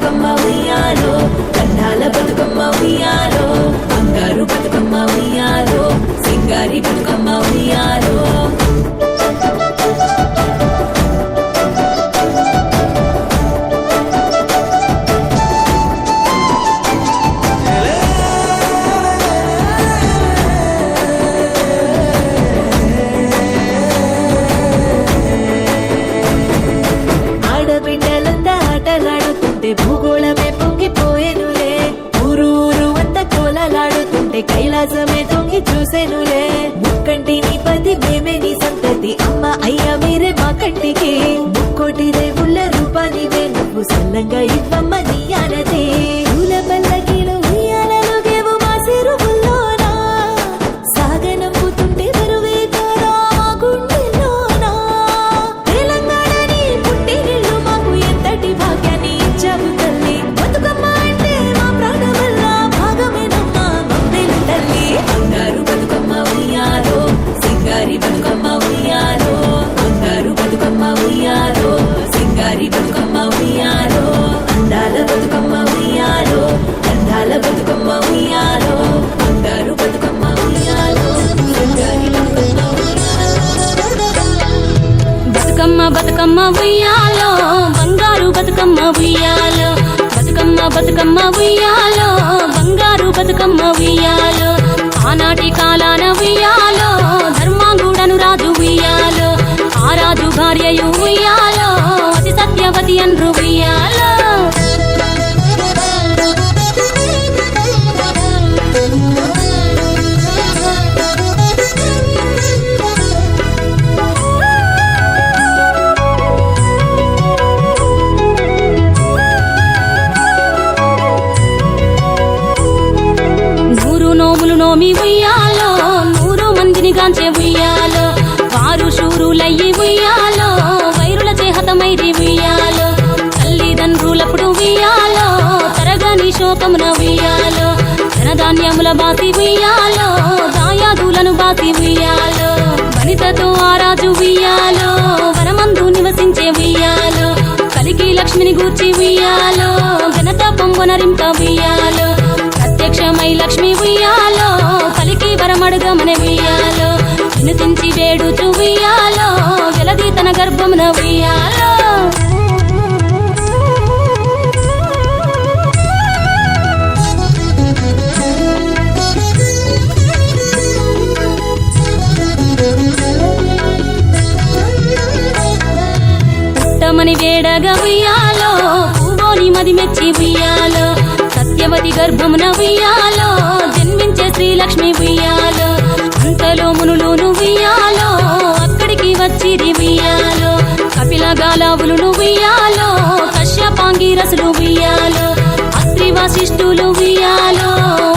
బతుకమ్మ ఉయ్యాలో కన్నాల బతుకమ్మ ఉయ్యాలో బంగారు బతుకమ్మ ఉయ్యాలో సింగారి బతుకమ్మ ఉయ్యాలో ఆడబిడ్డలంతా ఆటలాడుతుంటే భూగోళమే పొంగిపోయేనులే ఊరూరు అంత కోలలాడుతుంటే కైలాసమే తొంగి చూసేనులే ముక్కంటిని పది మేమే నీ సంతతి అమ్మ అయ్య మీరే మా కంటికి ముక్కోటి రేవుల రూపానివే నువ్వు సల్లంగా ఇవ్వమ్మ నీ ఆనదే పూల పల్లకీలు ఉయ్యాలలో గేవు మా సిరువుల్లోనా సాగనంపుతుంటే బరువే కారా మా గుండెల్లోనా తెలంగాణని పుట్టినిల్లు మాకు ఎంతటి భాగ్యాన్ని ఇచ్చావు తల్లి బతుకమ్మ అంటే మా ప్రాణవల్ల భాగమేనమ్మా మమ్మేలు తల్లి బంగారు బతుకమ్మ ఉయ్యాలో సింగారి బతుకమ్మ ఉయ్యాలో బంగారు బతుకమ్మ ఉయ్యాలో సింగారి బతుకమ్మ ఉయ్యాలో అందాల బతుకమ్మ ఉయ్యాలో అందాల బతుకమ్మ ఉయ్యాలో బంగారు బతుకమ్మ ఉయ్యాలో సింగారి బతుకమ్మ బతుకమ్మ బతుకమ్మ ఉయ్యాలో బంగారు బతుకమ్మ ఉయ్యాలో బతుకమ్మ బతుకమ్మ ఉయ్యాలో బంగారు బతుకమ్మ ఉయ్యాలో ఆనాటి కాలాన ఉయ్యాలో ధర్మాంగుడను రాజు ఉయ్యాలో ఆ రాజు భార్యయు ఉయ్యాలో అతి సత్యవతి అన్రు ఉయ్యాలో నోములు నోమి ఉయ్యాలో 100 మందిని గాంచే ఉయ్యాలో వారు శూరులయ్యి ఉయ్యాలో వైరుల చేహతమైరి ఉయ్యాలో తల్లిదండ్రులప్పుడు ఉయ్యాలో తరగని శోకమున ఉయ్యాలో ధనధాన్యముల బాసి ఉయ్యాలో దాయాదులను బాసి ఉయ్యాలో వనితతో ఆరాజు ఉయ్యాలో వనమందు నివసించే ఉయ్యాలో కలికి లక్ష్మిని గూర్చి ఉయ్యాలో ఘనత పొంగునరింప ఉయ్యాలో ప్రత్యక్షమై లక్ష్మి ఉయ్యాలో కలికి వరమడుగమని ఉయ్యాలో వినుతించి వేడుచు ఉయ్యాలో వెలది తన గర్భమున ఉయ్యాలో పుట్టమని వేడగా ఉయ్యాలో పువ్వోని మది మెచ్చి ఉయ్యాలో సత్యవతి గర్భమున ఉయ్యాలో జన్మించే శ్రీలక్ష్మి ఉయ్యాలో అంతలో మునులును ఉయ్యాలో అక్కడికి వచ్చిరి ఉయ్యాలో కపిల గాలావులు ఉయ్యాలో కశ్యపాంగిరసులు ఉయ్యాలో అత్రి వశిష్ఠులు ఉయ్యాలో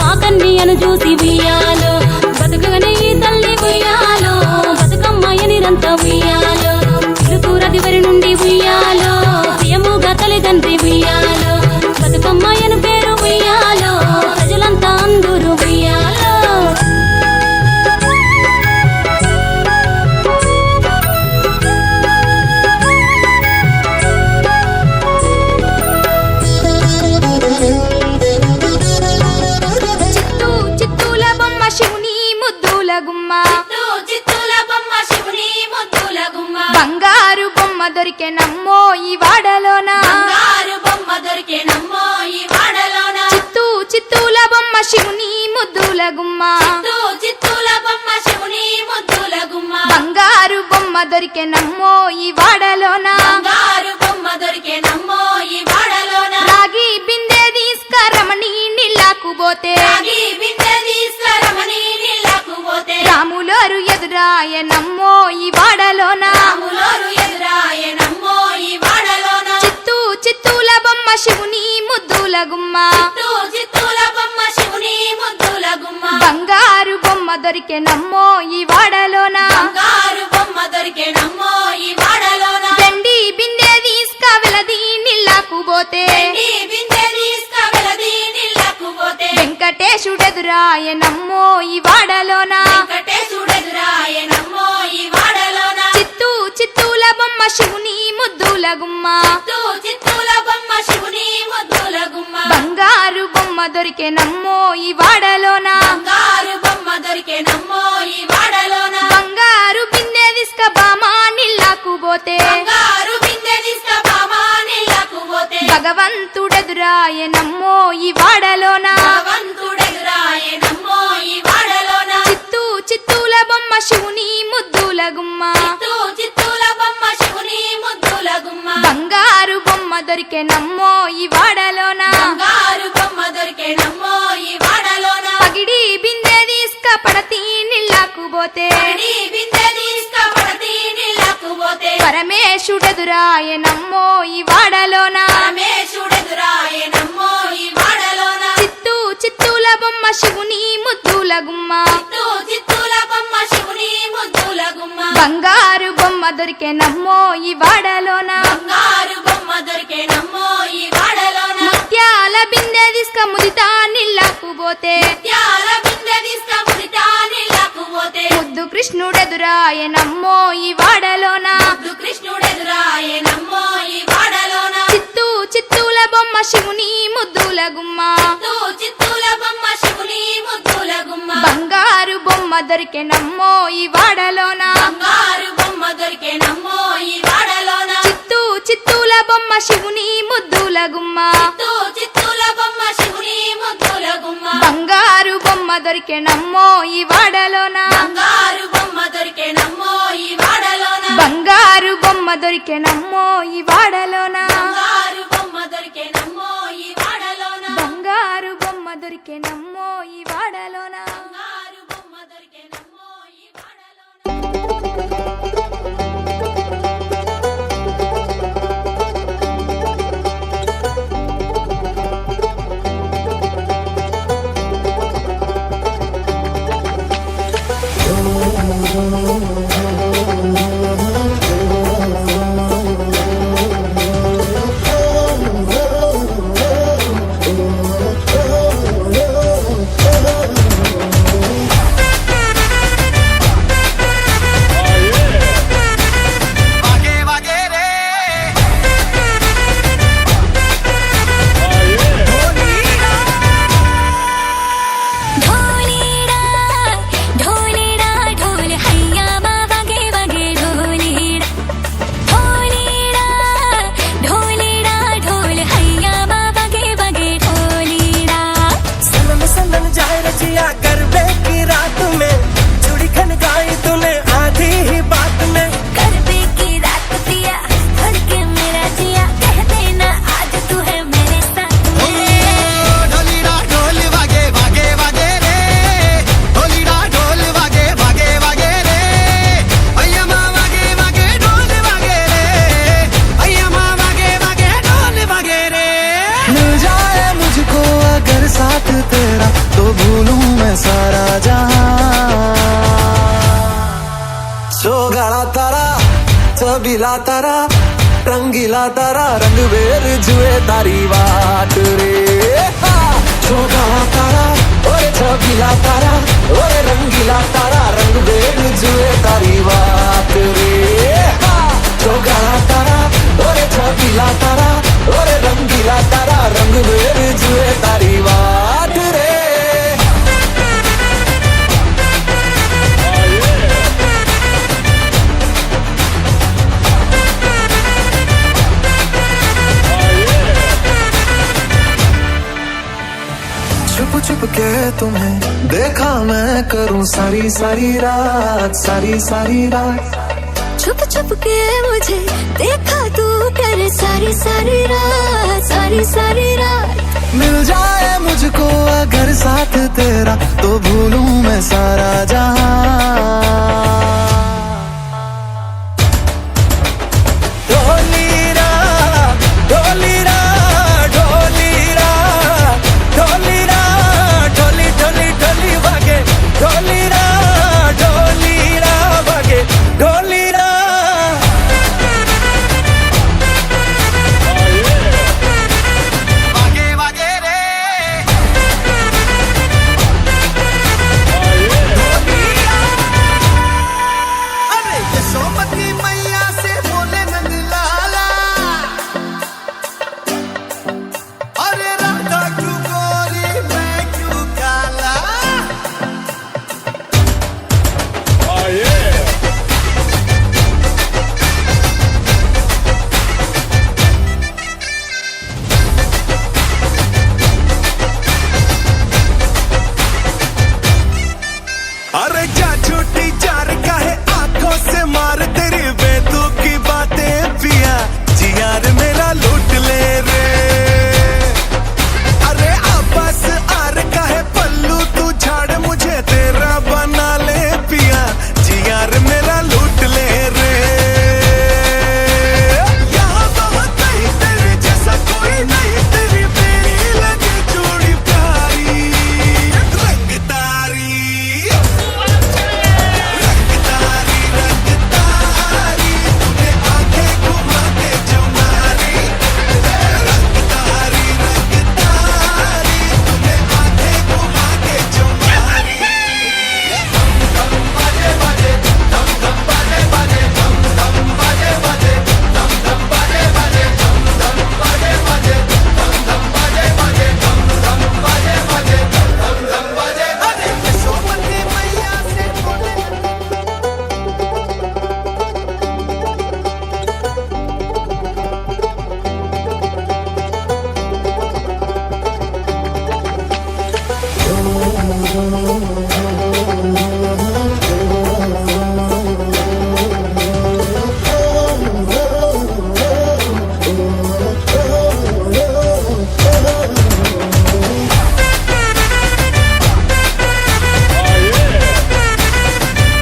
ఆ కన్యను చూసి ఉయ్యాలో బతుకగనే ఈ తల్లి ఉయ్యాలో బతుకమ్మయ్యనిరంత ఉయ్యాలో ఇరుతూరదివరి నుండి ఉయ్యాలో ప్రియముగా తల్లిదండ్రి ఉయ్యాలో బతుకమ్మయ్యను పేరు ఉయ్యాలో ప్రజలంతా అందరూ ఉయ్యాలో చిత్తూల బొమ్మ శివుని ముద్దుల గుమ్మ చిత్తూల బొమ్మ శివుని ముద్దుల గుమ్మ బంగారు బొమ్మ దొరికే నమ్మో ఈ వాడలోన బంగారు బొమ్మ దొరికే నమ్మో ఈ వాడలోన చిత్తూల బొమ్మ శివుని ముద్దుల గుమ్మ చిత్తూల బొమ్మ శివుని ముద్దుల గుమ్మ బంగారు బొమ్మ దొరికే నమ్మో ఈ వాడలోన బంగారు బొమ్మ దొరికే నమ్మో ఈ వాడలోన రాగి బిందె తీసుకరమని నీళ్ళకు పోతే రాగి బిందె తీసుకురమని నీళ్ళకు పోతే రాములోరు ఎదురాయ నమ్మో ఈ వాడలోన రాములోరు ఎదురాయ నమ్మో ఈ వాడలోన చిత్తూల బొమ్మ శివుని ముద్దుల గుమ్మ చిత్తూల బొమ్మ శివుని ముద్దుల గుమ్మ బంగారు బొమ్మ దొరికే నమ్మో ఈ వాడలోన బంగారు బొమ్మ దొరికే నమ్మో ఈ వాడలోన వెండి బిందె తీసుకవెలది నీళ్ళకు పోతే వెండి బిందె తీసుకువెలది నీళ్ళకు పోతే వెంకటేశుడెదురాయ నమ్మో ఈ వాడలోన వెంకటేశుడెదురాయ నమ్మో ఈ వాడలోన చిత్తూల బొమ్మ శివుని ముద్దుల గుమ్మ చిత్తూల బొమ్మ శివుని ముద్దుల గుమ్మ బంగారు బొమ్మ దొరికే నమ్మో ఈ వాడలోన బంగారు బొమ్మ దొరికే నమ్మో ఈ వాడలోన బంగారు బిందె తీసుక బామా నీళ్ళకు పోతే బంగారు బిందె తీసుక బామా నీళ్ళకు పోతే భగవంతుడెదురాయే నమ్మో ఈ వాడలోన భగవంతుడెదురాయే నమ్మో ఈ వాడలోన చిత్తూల బొమ్మ శివుని ముద్దుల గుమ్మ చిత్తూల బొమ్మ శివుని ముద్దుల గుమ్మ బంగారు బొమ్మ దొరికే నమ్మో ఈ వాడలోన బంగారు బొమ్మ దొరికే నమ్మో ఈ వాడలోన పగిడి బిందె తీసుక పడతీ నీళ్ళకు పోతే పడి బిందె తీసుక పడతి నీళ్ళకు పోతే పరమేశుడెదురాయే నమ్మో ఈ వాడలోన పరమేశుడెదురాయే నమ్మో ఈ వాడలోన చిత్తూల బొమ్మ శివుని ముద్దుల గుమ్మ చిత్తూల బొమ్మ శివుని ముద్దుల గుమ్మ బంగారు బొమ్మ దొరికే నమ్మో ఈ వాడలోన బంగారు బొమ్మ దొరికే నమ్మో ఈ వాడలోన ముత్యాల బిందె తీసుక ముదితా నీళ్ళకు పోతే త్యాల బిందె తీసుక మురితా నీళ్ళకు పోతే ముద్దు కృష్ణుడెదురాయే నమ్మో ఈ వాడలోన ముద్దు కృష్ణుడెదురాయే నమ్మో ఈ వాడలోన చిత్తూల బొమ్మ శివుని ముద్దుల గుమ్మ చిత్తూల బొమ్మ శివుని ముద్దుల గుమ్మ బంగారు బొమ్మ దొరికే నమ్మో ఈ వాడలోన బంగారు బొమ్మ దొరికే నమ్మో ఈ వాడలోన చిత్తూల బొమ్మ శివుని ముద్దుల గుమ్మ చిత్తూల బొమ్మ శివుని ముద్దుల గుమ్మ బంగారు బొమ్మ దొరికే నమ్మో ఈ వాడలోన బంగారు బొమ్మ దొరికే నమ్మో ఈ వాడలోన బంగారు బొమ్మ దొరికే నమ్మో ఈ వాడలోన బంగారు బొమ్మ దొరికే నమ్మో ఈ వాడలోన బంగారు బొమ్మ దొరికే నమ్మో ఈ వాడలోన బంగారు బొమ్మ దొరికే నమ్మో ఈ వాడలోన ढोलीडा ढोलीडा ढोल हैया बागे बागे ढोलीडा ढोलीडा ढोलीडा ढोल हैया बागे बागे ढोलीडा सनम सनम जाए रजिया गरबे की रात में चूड़ी खन गाई तूने आधी ही बात में गरबे की रात पिया भर के मेरा जिया कह देना आज तू है मेरे साथ में ढोलीडा ढोल वागे वागे वागे रे ढोलीडा ढोल वागे वागे वागे रे अय्यमा वागे वागे ढोल वागे रे अय्यमा वागे वागे ढोल वागे रे मिल जाए मुझको अगर साथ तेरा तो भूलूं मैं सारा जहां सोगड़ा तारा चबीला तारा रंगीला तारा रंग बेर जुए तारी बात रे सोगड़ा तारा ओरे चबीला तारा ओरे रंगीला तारा रंग बेर जुए तारी बात रे सोगड़ा तारा ओरे चबीला तारा ओरे रंगीला तारा रंग बेर जुए तारी बात रे छुप छुप के तुम्हें देखा मैं करूं सारी सारी रात सारी सारी रात छुप छुप के मुझे देखा तू कर सारी सारी रात मिल जाए मुझको अगर साथ तेरा तो भूलूं मैं सारा जहां ढोलीरा ढोलीरा ढोलीरा ढोलीरा ढोली ढोली ढोली वागे ढोलीरा ढोलीरा वागे ढोलीरा वागे वागे रे ढोलीरा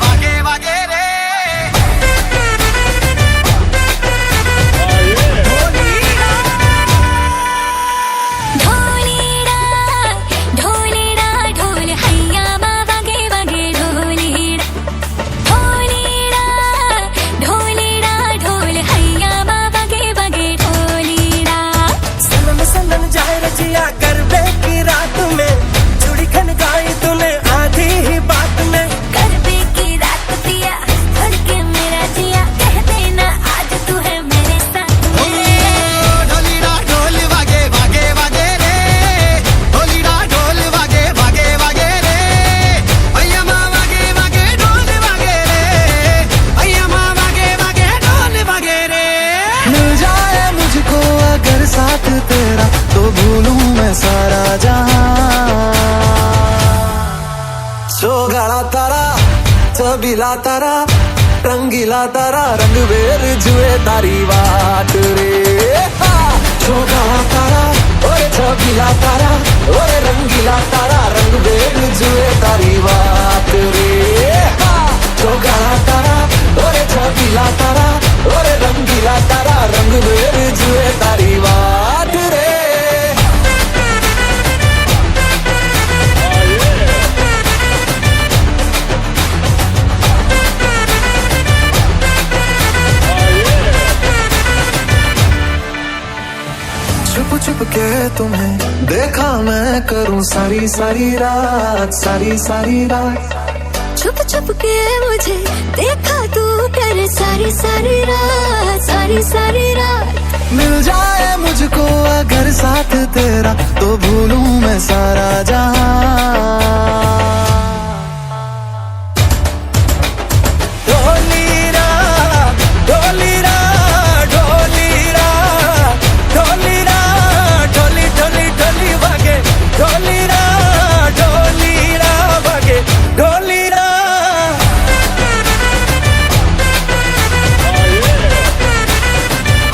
वागे वागे रे ढोलीडा ढोलीडा ढोल हैया मा वागे वागे ढोलीडा ढोलीडा ढोलीडा ढोल हैया मा वागे वागे ढोलीडा सनम सनम जाए रजिया गरबे की रात में चूड़ी खन गाई तूने आधी ही बात में गरबे की रात पिया धड़के मेरा जिया कह देना आज तू है मेरे साथ ढोलीडा ढोल वागे वागे वागे रे ढोलीडा ढोल वागे वागे वागे रे अय्यमा वागे वागे ढोल वागे रे अय्यमा वागे वागे ढोल वागे रे मिल जाए मुझको अगर साथ तेरा तो भूलूं मैं सारा जहां चोगाड़ा तारा चबीला तारा रंगीला तारा रंग बेर जुए तारी वाट रे चोगाड़ा तारा ओरे चबीला तारा ओरे रंगीला तारा रंग बेर जुए तारी वाट रे चोगाड़ा तारा ओरे चबीला तारा ओरे रंगीला तारा रंग बेर जुए तारी वाट रे छुप छुप के तुम्हें देखा मैं करूं सारी सारी रात सारी सारी रात छुप छुप के मुझे देखा तू कर सारी सारी रात मिल जाए मुझको अगर साथ तेरा तो भूलूं मैं सारा जहां ढोलीरा ढोलीरा ढोलीरा ढोलीरा ढोली ढोली ढोली वागे ढोलीरा ढोलीरा वागे ढोलीरा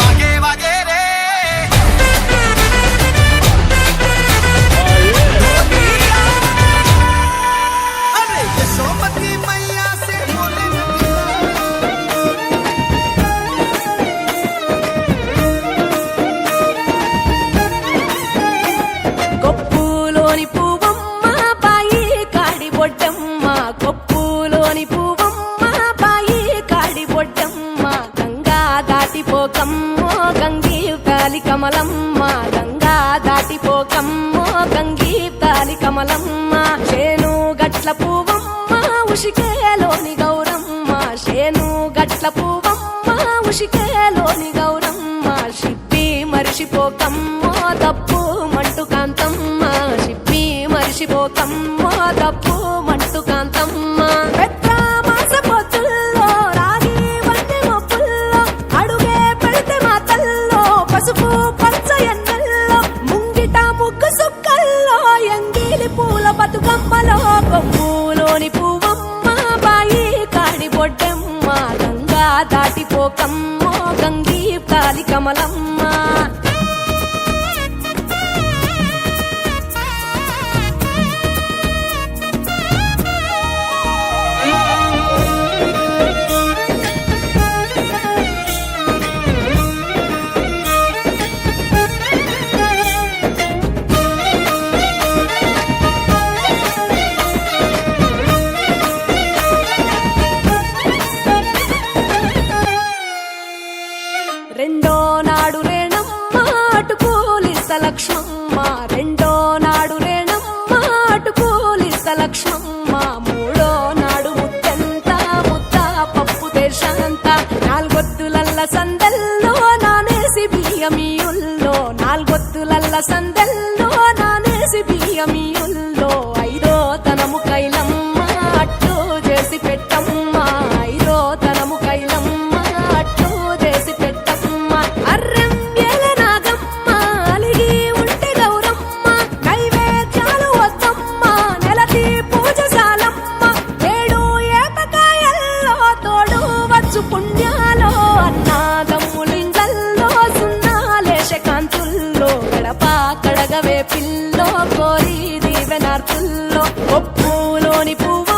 वागे वागे रे अरे यशोमती मैया से बोले కొప్పులోని పువ్వమ్మ బాయి కాడి బొడ్డమ్మ కొప్పులోని పువ్వమ్మ బాయి కాడి బొడ్డమ్మ గంగా దాటిపోకమ్మో గంగీ తాలి కమలమ్మ గంగా దాటిపోకమ్మో గంగీ తాలి కమలమ్మ చేను గట్ల పువ్వమ్మ ఉషికేలోని గౌరమ్మ చేను గట్ల పువ్వమ్మ ఉషికేలోని గౌరమ్మ షిప్పి మరిషిపోకమ్మో తప్పు మంటు కాంతమ్మ షిప్పి మరిషిపోకమ్మో తప్పు మంటు కాంతమ్మ పెద్ద మాస పొత్తుల్లో రాగి వంటి మొప్పుల్లో అడుగే పెడితే మా తల్లో పసుపు పచ్చ ఎన్నెల్లో ముంగిట ముగ్గు సుక్కల్లో ఎంగిలి పూల బతుకమ్మలో కొమ్ములోని పువ్వమ్మ బాయి కాడి బొడ్డమ్మ గంగా దాటిపోకమ్మో గంగీ తాలి కమలమ్మ రెండో నాడు రేణమ్మ అటుకూలిస్త లక్ష్మమ్మ రెండో నాడు రేణమ్మ అటుకూలిస్త లక్ష్మమ్మ మూడో నాడు ముత్తంత ముద్ద పప్పు దేశంత నాలుగొత్తులల్ల సందల్లో నానేసి బియ్యమియుల్లో నాలుగొత్తులల్ల సందల్లో నానేసి బియ్యమియుల్లో ఐదో తనము కైలమ్మ అట్టు చేసి పెట్టమ్మ ఐదో తనము కైలమ్మ అట్టు చేసి పెట్టమ్మ అర్రం ఏల నాగమ్మ అలిగి ఉంటే గౌరమ్మ నైవేద్యాలు వద్దమ్మ నెలదీపు విచ్చుకొని పువ్వు